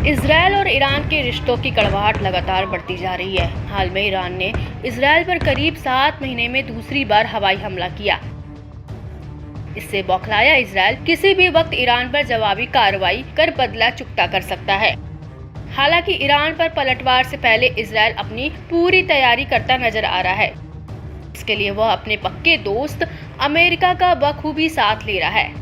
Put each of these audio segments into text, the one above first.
Israel और Iran के रिश्तों की कड़वाहट लगातार बढ़ती जा रही है। हाल में ईरान ने इजरायल पर करीब 7 महीने में दूसरी बार हवाई हमला किया। इससे बौखलाया इजरायल किसी भी वक्त ईरान पर जवाबी कार्रवाई कर बदला चुकता कर सकता है। हालांकि ईरान पर पलटवार से पहले इजरायल अपनी पूरी तैयारी करता नजर आ रहा है। इसके लिए वह अपने पक्के दोस्त अमेरिका का बखूबी साथ ले रहा है।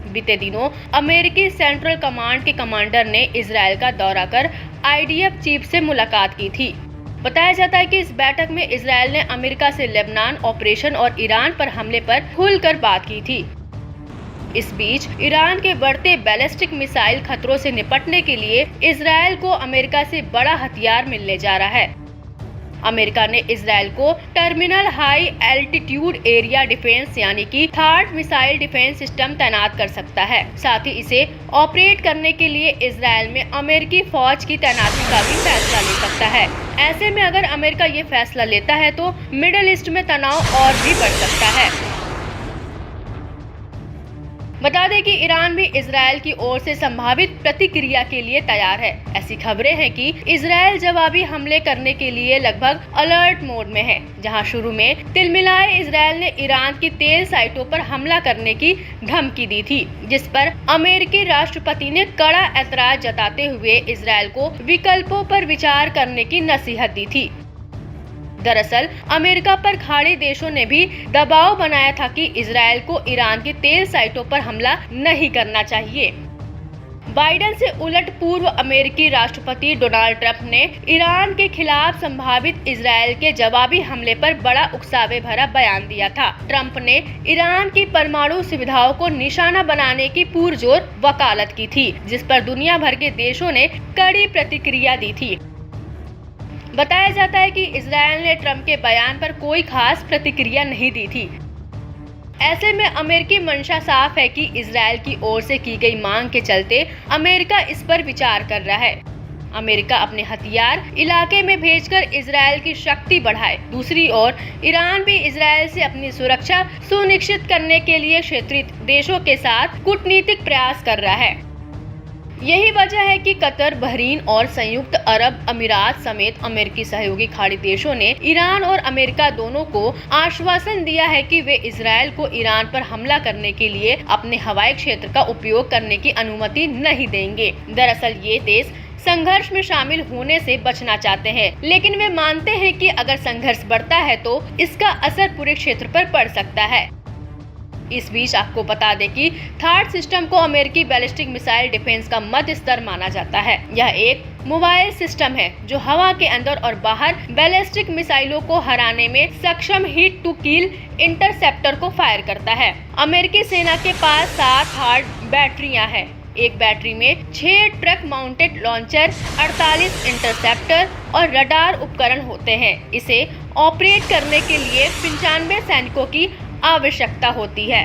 बीते दिनों अमेरिकी सेंट्रल कमांड के कमांडर ने इजरायल का दौरा कर IDF चीफ से मुलाकात की थी। बताया जाता है कि इस बैठक में इजरायल ने अमेरिका से लेबनान ऑपरेशन और ईरान पर हमले पर खुलकर बात की थी। इस बीच ईरान के बढ़ते बैलिस्टिक मिसाइल खतरों से निपटने के लिए इजरायल को अमेरिका से बड़ा हथियार मिलने जा रहा है। अमेरिका ने इजरायल को terminal high altitude area defence यानी कि थर्ड मिसाइल डिफेंस सिस्टम तैनात कर सकता है। साथ ही इसे ऑपरेट करने के लिए इजरायल में अमेरिकी फौज की तैनाती का भी फैसला ले सकता है। ऐसे में अगर अमेरिका ये फैसला लेता है तो मिडिल ईस्ट में तनाव और भी बढ़ सकता है। बता दें कि ईरान भी इजरायल की ओर से संभावित प्रतिक्रिया के लिए तैयार है। ऐसी खबरें हैं कि इजरायल जवाबी हमले करने के लिए लगभग अलर्ट मोड में है। जहां शुरू में तिलमिलाए इजरायल ने ईरान की तेल साइटों पर हमला करने की धमकी दी थी, जिस पर अमेरिकी राष्ट्रपति ने कड़ा ऐतराज जताते हुए इजरायल को विकल्पों पर विचार करने की नसीहत दी थी। दरअसल अमेरिका पर खाड़ी देशों ने भी दबाव बनाया था कि इजरायल को ईरान की तेल साइटों पर हमला नहीं करना चाहिए। बाइडेन से उलट पूर्व अमेरिकी राष्ट्रपति डोनाल्ड ट्रंप ने ईरान के खिलाफ संभावित इजरायल के जवाबी हमले पर बड़ा उकसावे भरा बयान दिया था। ट्रंप ने ईरान की परमाणु सुविधाओं को निशाना बनाने की पुरजोर वकालत की थी, जिस पर दुनिया भर के देशों ने कड़ी प्रतिक्रिया दी थी। बताया जाता है कि इजरायल ने ट्रंप के बयान पर कोई खास प्रतिक्रिया नहीं दी थी। ऐसे में अमेरिकी मंशा साफ है कि इजरायल की ओर से की गई मांग के चलते अमेरिका इस पर विचार कर रहा है। अमेरिका अपने हथियार इलाके में भेजकर इजरायल की शक्ति बढ़ाए। दूसरी ओर ईरान भी इजरायल से अपनी सुरक्षा सुनिश्चित करने के लिए क्षेत्रीय देशों के साथ कूटनीतिक प्रयास कर रहा है। यही वजह है कि कतर, बहरीन और संयुक्त अरब अमीरात समेत अमेरिकी सहयोगी खाड़ी देशों ने ईरान और अमेरिका दोनों को आश्वासन दिया है कि वे इजरायल को ईरान पर हमला करने के लिए अपने हवाई क्षेत्र का उपयोग करने की अनुमति नहीं देंगे। दरअसल ये देश संघर्ष में शामिल होने से बचना चाहते हैं, लेकिन वे मानते हैं कि अगर संघर्ष बढ़ता है तो इसका असर पूरे क्षेत्र पर पड़ सकता है। इस बीच आपको बता दें कि थर्ड सिस्टम को अमेरिकी बैलिस्टिक मिसाइल डिफेंस का मध्य स्तर माना जाता है। यह एक मोबाइल सिस्टम है जो हवा के अंदर और बाहर बैलिस्टिक मिसाइलों को हराने में सक्षम हिट टू किल इंटरसेप्टर को फायर करता है। अमेरिकी सेना के पास 7 हार्ड बैटरियां हैं। एक बैटरी में 6 ट्रक माउंटेड लॉन्चर, 48 इंटरसेप्टर और रडार उपकरण होते हैं। इसे ऑपरेट करने के लिए 95 सैनिकों की आवश्यकता होती है।